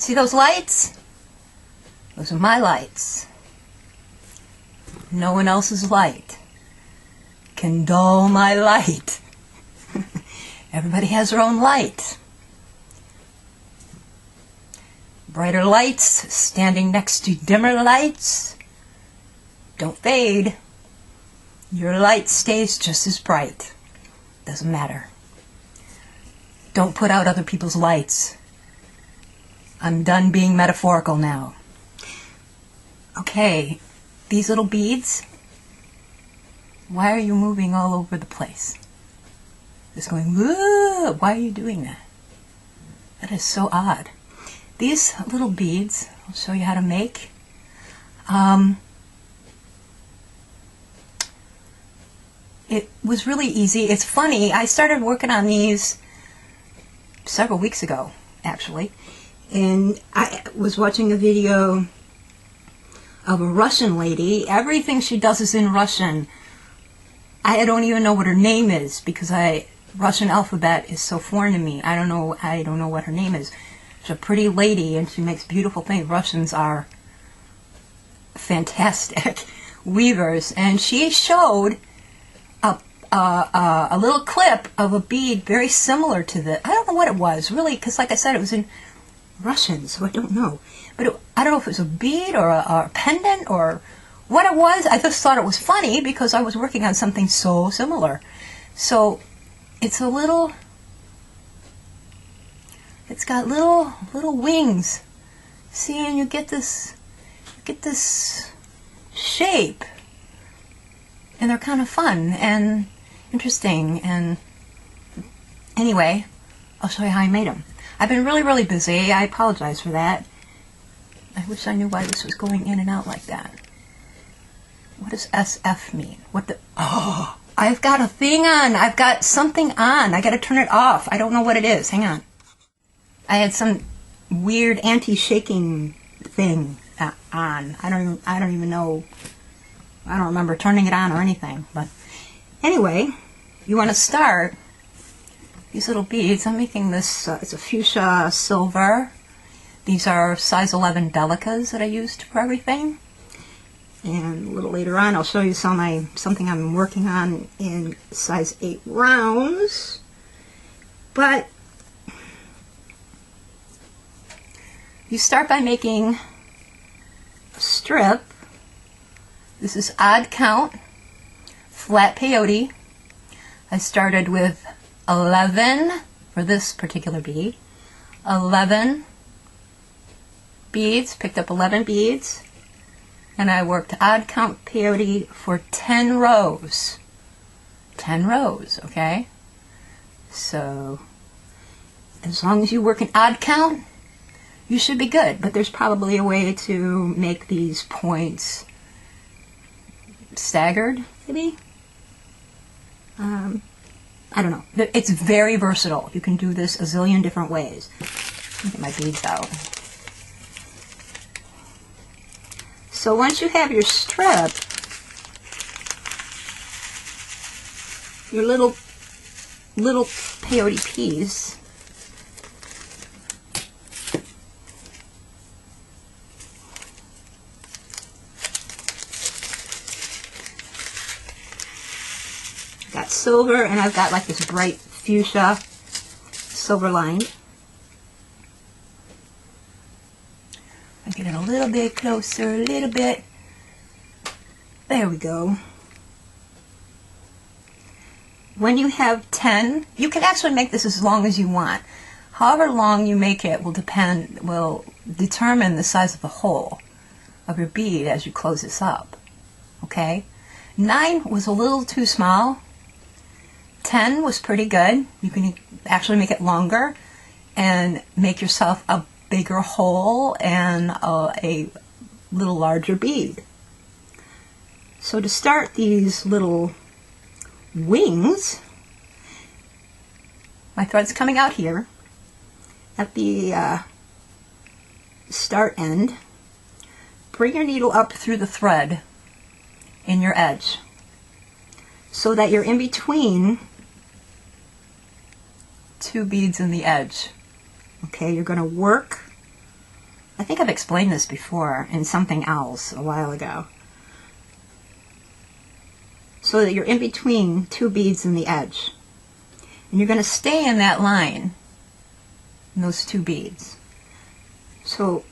See those lights? Those are my lights. No one else's light can dull my light. Everybody has their own light. Brighter lights standing next to dimmer lights don't fade. Your light stays just as bright. Doesn't matter. Don't put out other people's lights. I'm done being metaphorical now. Okay, these little beads, why are you moving all over the place? Just going, whoa, why are you doing that? That is so odd. These little beads, I'll show you how to make. It was really easy. It's funny, I started working on these several weeks ago, actually. And I was watching a video of a Russian lady. Everything she does is in Russian. I don't even know what her name is because Russian alphabet is so foreign to me. I don't know what her name is. She's a pretty lady and she makes beautiful things. Russians are fantastic weavers. And she showed a little clip of a bead very similar to this. I don't know what it was, really, because like I said, it was in Russian, so I don't know. But I don't know if it was a bead or a pendant or what it was. I just thought it was funny because I was working on something so similar. So it's a little, it's got little wings. See, and you get this shape, and they're kind of fun and interesting. And anyway, I'll show you how I made them. I've been really busy. I apologize for that. I wish I knew why this was going in and out like that. What does SF mean? What the... Oh, I've got a thing on. I've got something on. I got to turn it off. I don't know what it is. Hang on. I had some weird anti-shaking thing on. I don't even know. I don't remember turning it on or anything. But anyway, you want to start these little beads. I'm making this, it's a fuchsia silver. These are size 11 Delicas that I used for everything. And a little later on I'll show you something I'm working on in size 8 rounds. But you start by making a strip. This is odd count, flat peyote. I started with 11 for this particular bead. 11 beads, picked up 11 beads, and I worked odd count peyote for 10 rows. 10 rows, okay? So, as long as you work an odd count, you should be good, but there's probably a way to make these points staggered, maybe? I don't know. It's very versatile. You can do this a zillion different ways. Let me get my beads out. So once you have your strip, your little peyote piece, got silver, and I've got like this bright fuchsia silver line. I'll get it a little bit closer, a little bit. There we go. When you have 10, you can actually make this as long as you want. However long you make it will determine the size of the hole of your bead as you close this up. Okay? 9 was a little too small. 10 was pretty good. You can actually make it longer and make yourself a bigger hole and a little larger bead. So to start these little wings, my thread's coming out here at the start end. Bring your needle up through the thread in your edge so that you're in between 2 beads in the edge. Okay, you're going to work I think I've explained this before in something else a while ago. So that you're in between two beads in the edge. And you're going to stay in that line, in those two beads. So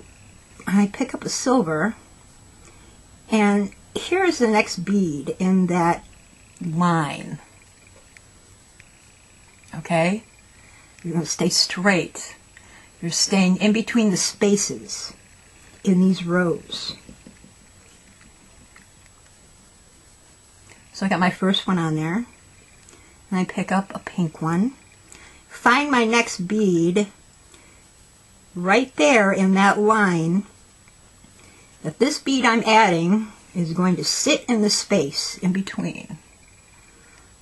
I pick up a silver, and here's the next bead in that line. Okay? You're going to stay straight. You're staying in between the spaces in these rows. So I got my first one on there, and I pick up a pink one. Find my next bead right there in that line. That this bead I'm adding is going to sit in the space in between.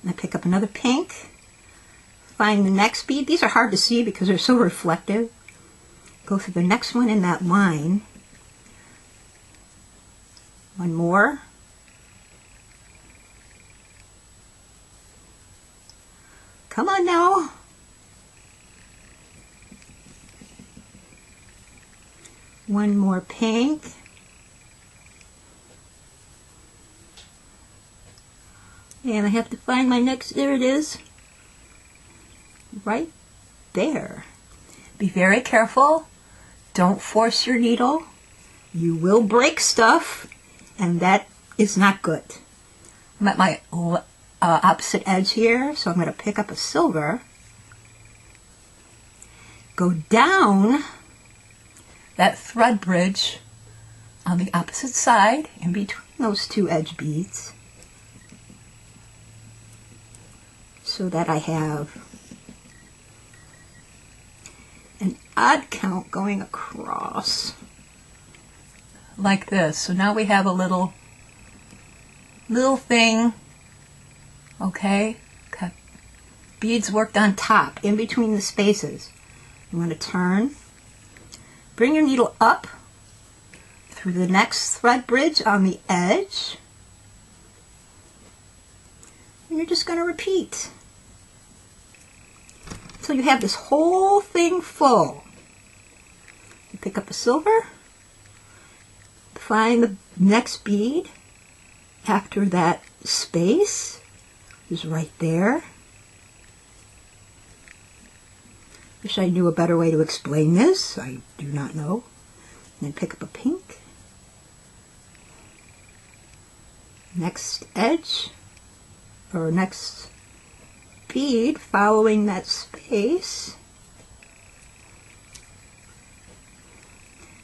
And I pick up another pink. Find the next bead. These are hard to see because they're so reflective. Go through the next one in that line. One more. Come on now. One more pink. And I have to find my next, there it is. Right there. Be very careful. Don't force your needle. You will break stuff, and that is not good. I'm at my opposite edge here, so I'm going to pick up a silver. Go down that thread bridge on the opposite side, in between those two edge beads, so that I have an odd count going across like this. So now we have a little thing, okay? Got beads worked on top, in between the spaces. I'm going to turn, bring your needle up through the next thread bridge on the edge, and you're just going to repeat until you have this whole thing full. You pick up a silver, find the next bead after that space is right there. Wish I knew a better way to explain this. I do not know. And then pick up a pink. Next edge, or next bead following that space.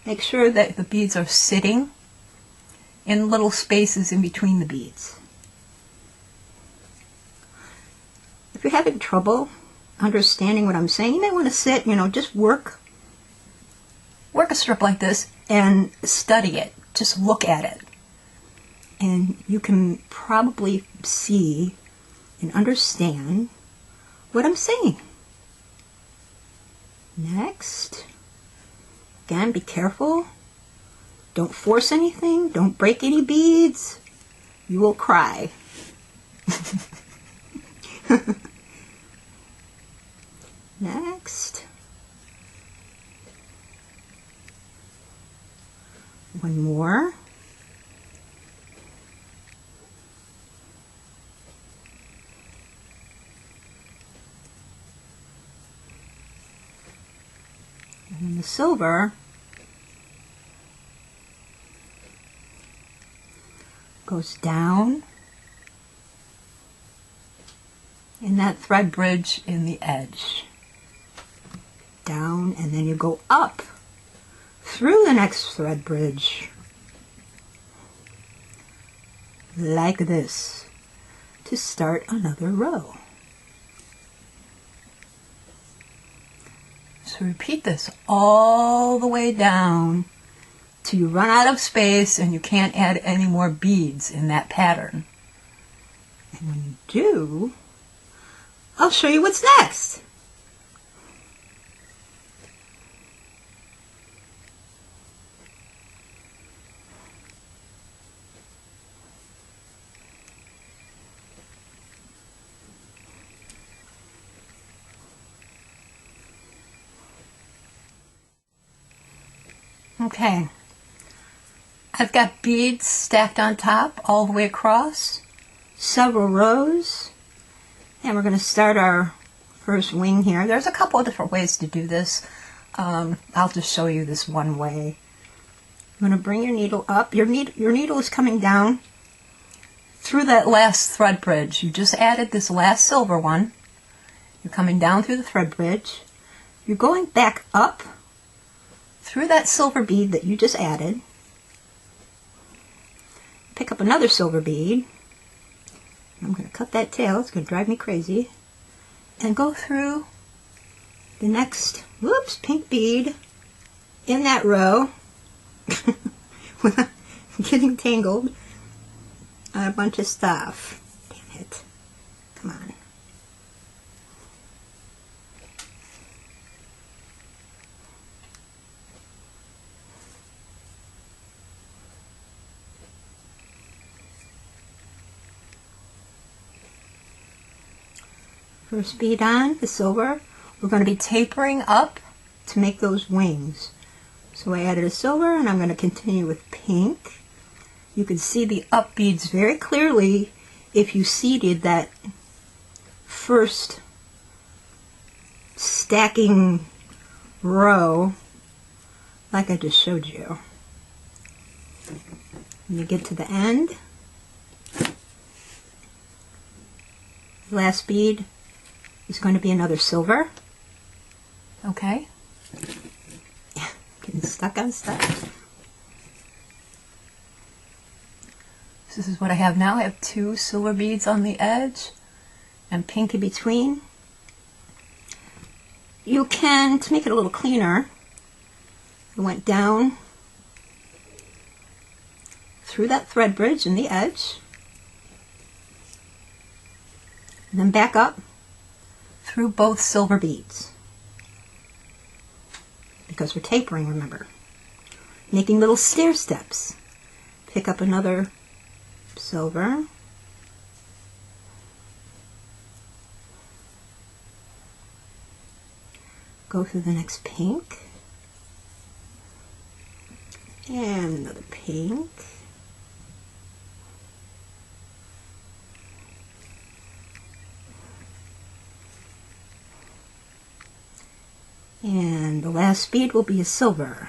Make sure that the beads are sitting in little spaces in between the beads. If you're having trouble understanding what I'm saying, you may want to sit, just work a strip like this and study it. Just look at it. And you can probably see and understand what I'm saying. Next. Again, be careful. Don't force anything. Don't break any beads. You will cry. Next. One more. And the silver goes down in that thread bridge in the edge. Down, and then you go up through the next thread bridge like this to start another row. So repeat this all the way down till you run out of space and you can't add any more beads in that pattern. And when you do, I'll show you what's next. Okay, I've got beads stacked on top all the way across, several rows, and we're going to start our first wing here. There's a couple of different ways to do this. I'll just show you this one way. I'm going to bring your needle up. Your needle is coming down through that last thread bridge. You just added this last silver one. You're coming down through the thread bridge. You're going back up through that silver bead that you just added. Pick up another silver bead. I'm going to cut that tail. It's going to drive me crazy. And go through the next, whoops, pink bead in that row. Without getting tangled on a bunch of stuff. Damn it. Come on. First bead on, the silver. We're going to be tapering up to make those wings. So I added a silver, and I'm going to continue with pink. You can see the up beads very clearly if you seeded that first stacking row like I just showed you. When you get to the end, the last bead is going to be another silver. Okay. Getting stuck on stuff. This is what I have now. I have 2 silver beads on the edge and pink in between. You can, to make it a little cleaner, I went down through that thread bridge in the edge, and then back up through both silver beads. Because we're tapering, remember. Making little stair steps. Pick up another silver. Go through the next pink. And another pink. And the last bead will be a silver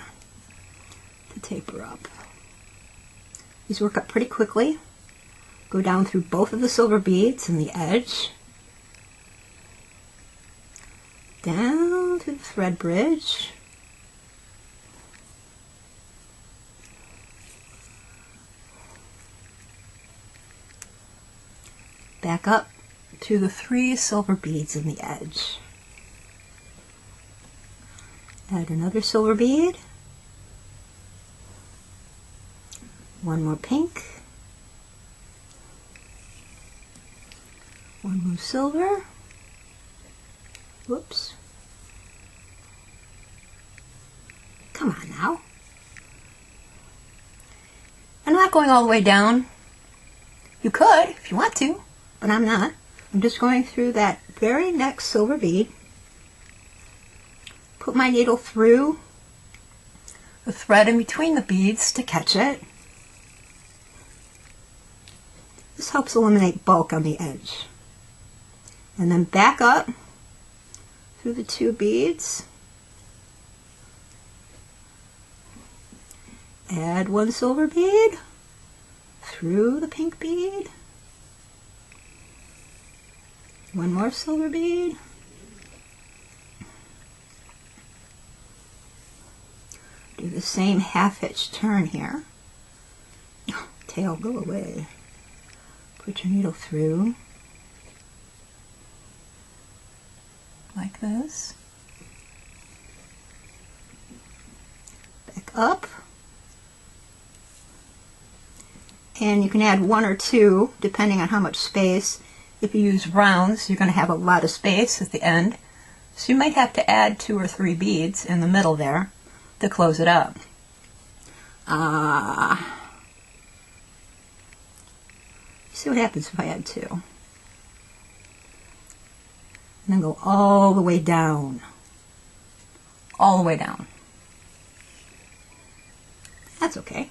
to taper up. These work up pretty quickly. Go down through both of the silver beads in the edge. Down to the thread bridge. Back up to the 3 silver beads in the edge. Add another silver bead. One more pink. One more silver. Whoops. Come on now. I'm not going all the way down. You could if you want to, but I'm not. I'm just going through that very next silver bead. Put my needle through the thread in between the beads to catch it. This helps eliminate bulk on the edge. And then back up through the 2 beads. Add 1 silver bead through the pink bead. 1 more silver bead. Do the same half-hitch turn here. Oh, tail, go away. Put your needle through. Like this. Back up. And you can add 1 or 2, depending on how much space. If you use rounds, you're going to have a lot of space at the end. So you might have to add 2 or 3 beads in the middle there to close it up. See what happens if I add 2. And then go all the way down. All the way down. That's okay.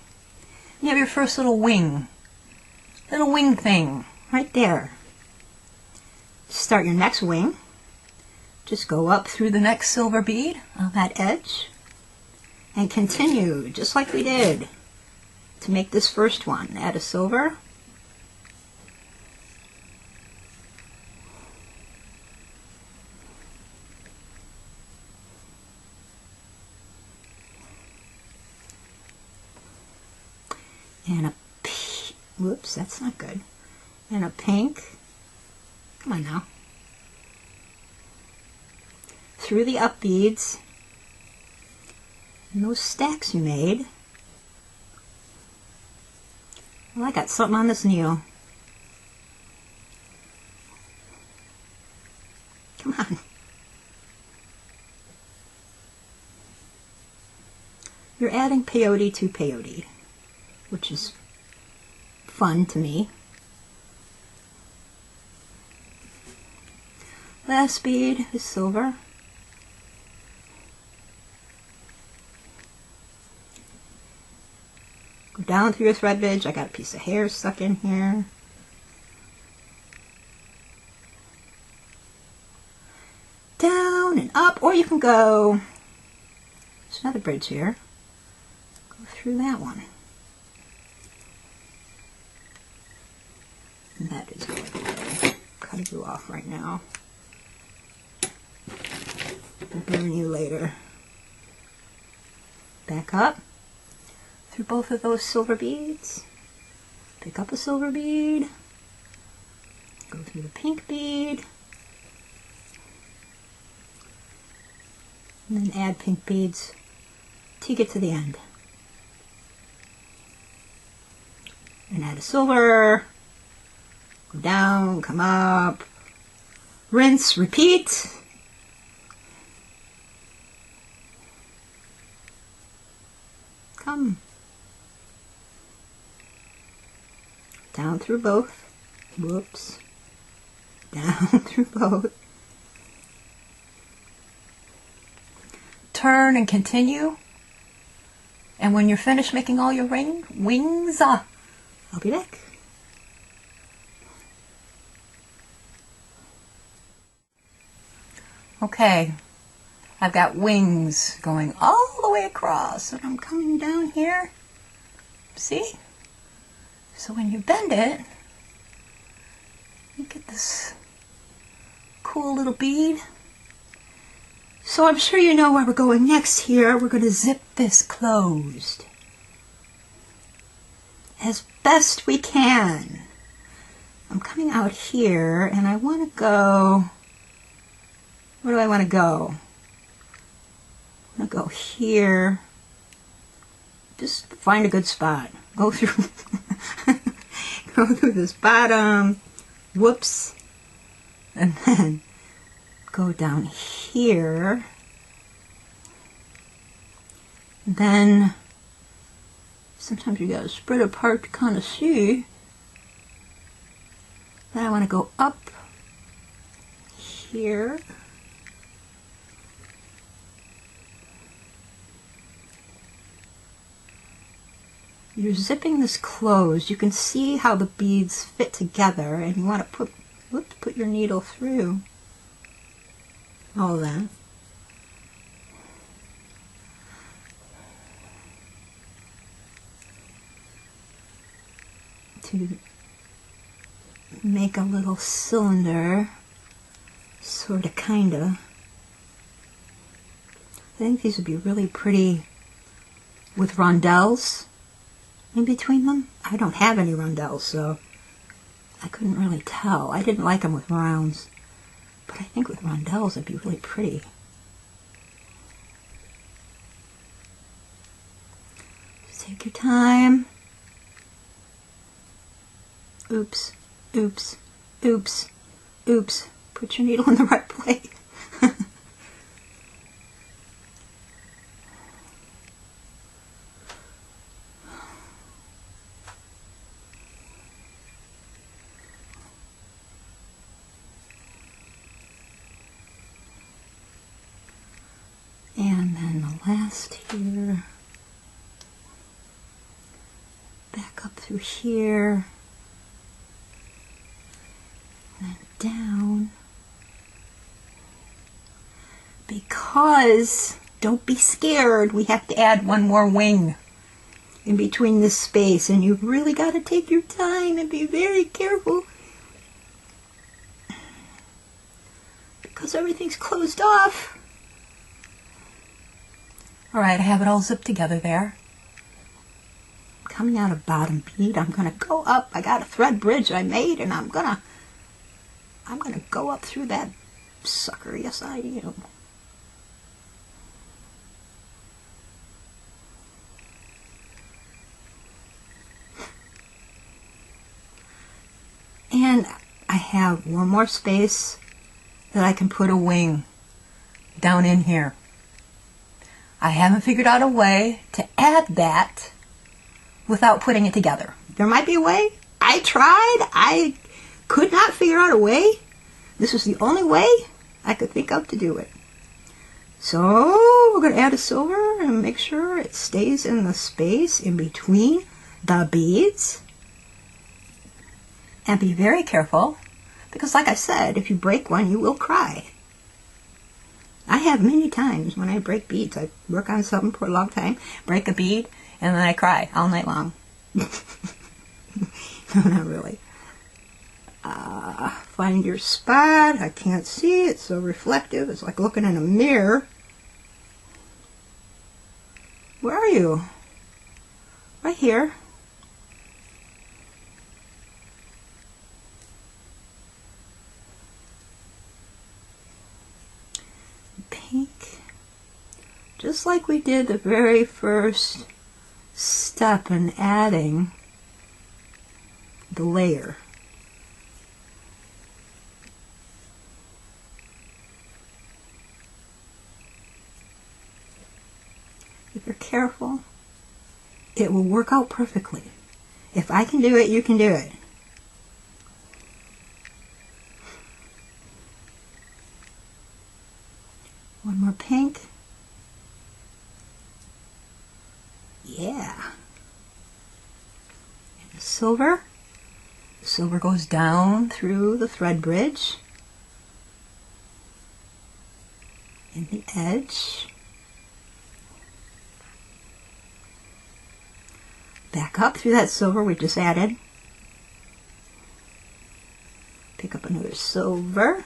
You have your first little wing thing right there. Start your next wing. Just go up through the next silver bead on that edge and continue just like we did to make this first one. Add a silver. And a whoops, that's not good. And a pink. Come on now. Through the up beads and those stacks you made. Well, I got something on this needle. Come on. You're adding peyote to peyote, which is fun to me. Last bead is silver. Go down through your thread edge. I got a piece of hair stuck in here. Down and up, or you can go, there's another bridge here. Go through that one. And that is going to cut you off right now. I'll burn you later. Back up through both of those silver beads. Pick up a silver bead. Go through the pink bead. And then add pink beads till you get to the end. And add a silver. Go down, come up. Rinse, repeat. Come. Down through both. Whoops. Down through both. Turn and continue. And when you're finished making all your wings, I'll be back. Okay, I've got wings going all the way across, and I'm coming down here. See? So when you bend it, you get this cool little bead. So I'm sure you know where we're going next here. We're going to zip this closed as best we can. I'm coming out here, and I want to go, where do I want to go? I'm going to go here. Just find a good spot. Go through, go through this bottom, whoops, and then go down here. Then sometimes you gotta spread apart to kind of see. Then I want to go up here. You're zipping this closed. You can see how the beads fit together, and you want to put your needle through all that. To make a little cylinder, sorta, kinda. I think these would be really pretty with rondelles in between them. I don't have any rondelles, so I couldn't really tell. I didn't like them with rounds, but I think with rondelles it'd be really pretty. Just take your time. Oops, oops, oops, oops. Put your needle in the right place. And then the last here. back up through here, and then down. Because, don't be scared, we have to add one more wing in between this space, and you've really got to take your time and be very careful because everything's closed off. Alright, I have it all zipped together there. Coming out of bottom bead, I'm going to go up. I got a thread bridge I made, and I'm going to go up through that sucker. Yes, I am. And I have one more space that I can put a wing down in here. I haven't figured out a way to add that without putting it together. There might be a way. I tried. I could not figure out a way. This was the only way I could think of to do it. So we're going to add a silver and make sure it stays in the space in between the beads. And be very careful, because like I said, if you break one, you will cry. I have many times when I break beads. I work on something for a long time, break a bead, and then I cry all night long. No, not really. Find your spot. I can't see. It's so reflective. It's like looking in a mirror. Where are you? Right here. Pink, just like we did the very first step in adding the layer. If you're careful, it will work out perfectly. If I can do it, you can do it. One more pink. Yeah. And the silver. The silver goes down through the thread bridge. In the edge. Back up through that silver we just added. Pick up another silver.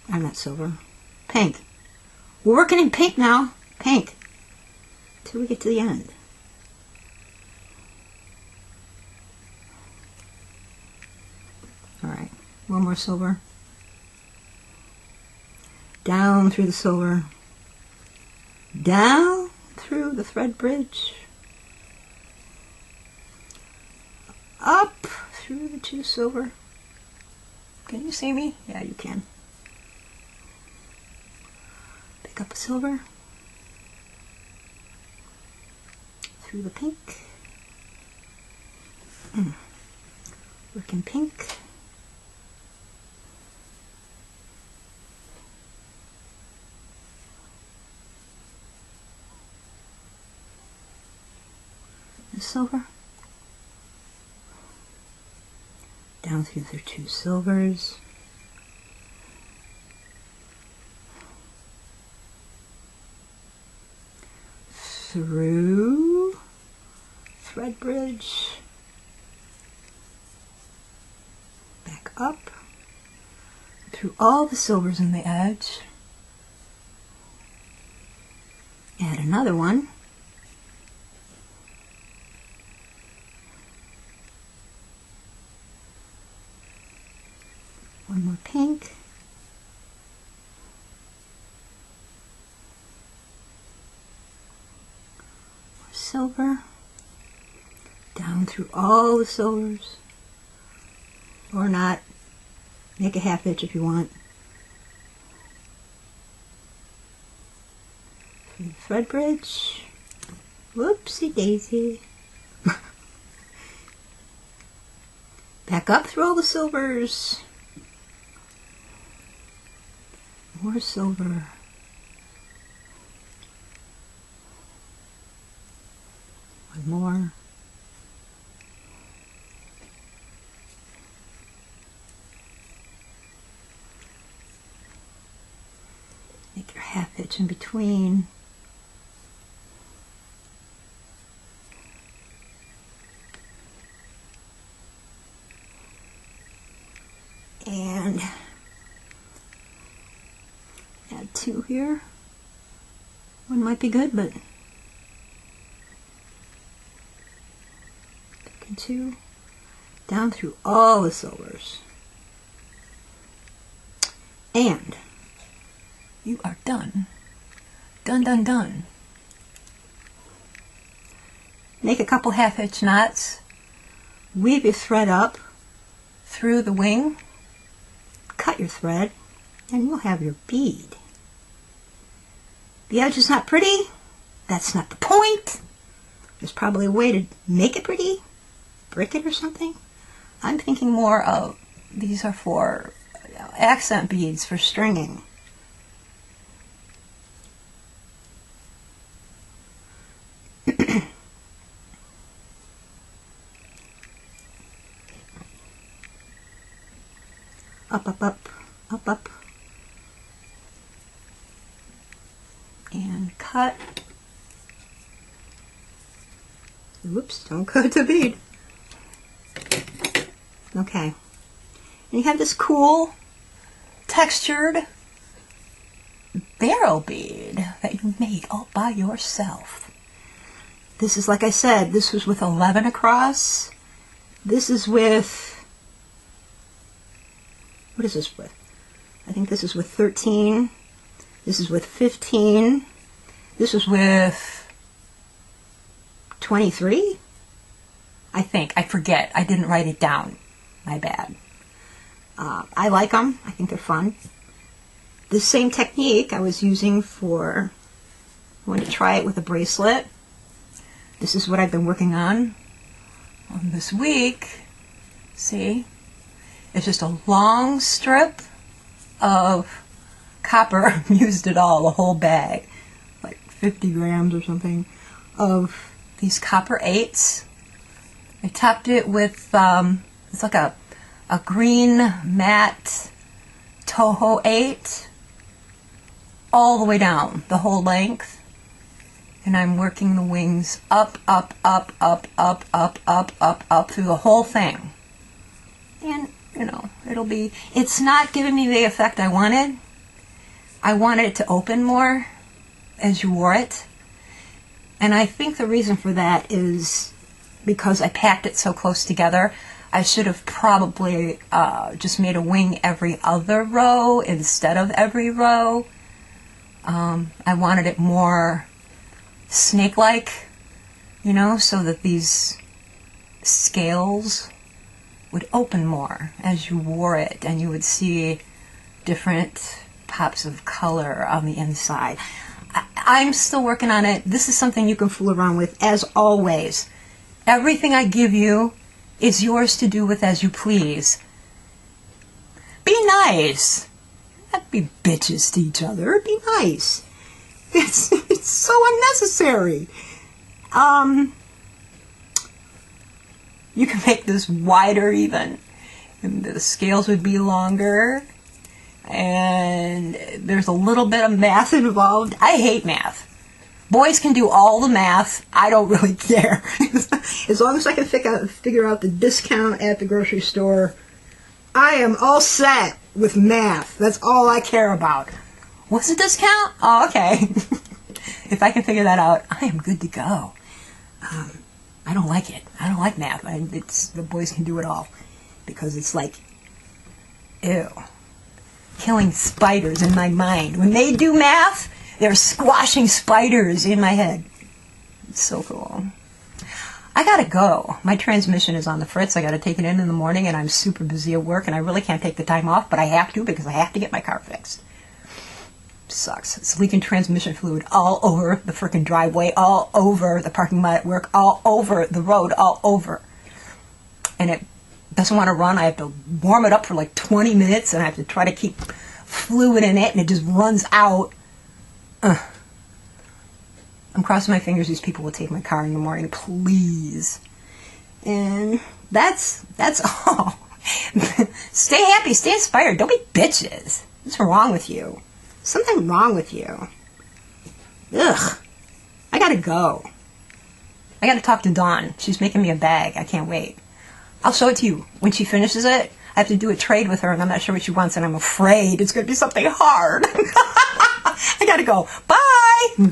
I'm not silver. Pink. We're working in pink now. Pink. Till we get to the end. Alright. One more silver. Down through the silver. Down through the thread bridge. Up through the two silver. Can you see me? Yeah, you can. Pick up a silver. Through the pink. Working pink. And silver. Down through the two silvers. Through thread bridge, back up, through all the silvers in the edge, add another one, one more pink, silver, down through all the silvers, or not, make a half inch if you want, through the thread bridge, Whoopsie daisy. Back up through all the silvers. More silver. One more. Make your half hitch in between. And add 2 here. One might be good, but picking 2 down through all the silvers. And you are done. Done, done, done. Make a couple half hitch knots. Weave your thread up through the wing. Cut your thread, and you'll have your bead. The edge is not pretty. That's not the point. There's probably a way to make it pretty. Brick it or something. I'm thinking more of, these are for accent beads for stringing. Up, up, up, up, up. And cut. Whoops, don't cut the bead. Okay. And you have this cool, textured barrel bead that you made all by yourself. This is, like I said, this was with 11 across. This is with, what is this with? I think this is with 13. This is with 15. This was with 23. I think. I forget. I didn't write it down. My bad. I like them. I think they're fun. This same technique I was using for, I wanted to try it with a bracelet. This is what I've been working on this week. See? It's just a long strip of copper. Used it all, a whole bag, like 50 grams or something, of these copper 8s. I topped it with, it's like a green matte Toho 8, all the way down, the whole length. And I'm working the wings up, up, up, up, up, up, up, up, up through the whole thing. And, you know, it's not giving me the effect I wanted. I wanted it to open more as you wore it. And I think the reason for that is because I packed it so close together. I should have probably just made a wing every other row instead of every row. I wanted it more snake-like, you know, so that these scales would open more as you wore it, and you would see different pops of color on the inside. I'm still working on it. This is something you can fool around with, as always. Everything I give you is yours to do with as you please. Be nice. Not be bitches to each other. Be nice. It's so unnecessary. You can make this wider even, and the scales would be longer, and there's a little bit of math involved. I hate math. Boys can do all the math. I don't really care. As long as I can figure out the discount at the grocery store, I am all set with math. That's all I care about. What's the discount? Oh, okay. If I can figure that out, I am good to go. I don't like it. I don't like math. The boys can do it all. Because it's like, ew. Killing spiders in my mind. When they do math, they're squashing spiders in my head. It's so cool. I gotta go. My transmission is on the fritz. I gotta take it in the morning, and I'm super busy at work, and I really can't take the time off, but I have to because I have to get my car fixed. Sucks. It's leaking transmission fluid all over the freaking driveway, all over the parking lot at work, all over the road, all over. And it doesn't want to run. I have to warm it up for like 20 minutes, and I have to try to keep fluid in it, and it just runs out. I'm crossing my fingers these people will take my car in the morning, please. And that's all. Stay happy, stay inspired. Don't be bitches. What's wrong with you? Something wrong with you. Ugh. I gotta go. I gotta talk to Dawn. She's making me a bag. I can't wait. I'll show it to you. When she finishes it, I have to do a trade with her, and I'm not sure what she wants, and I'm afraid it's gonna be something hard. I gotta go. Bye!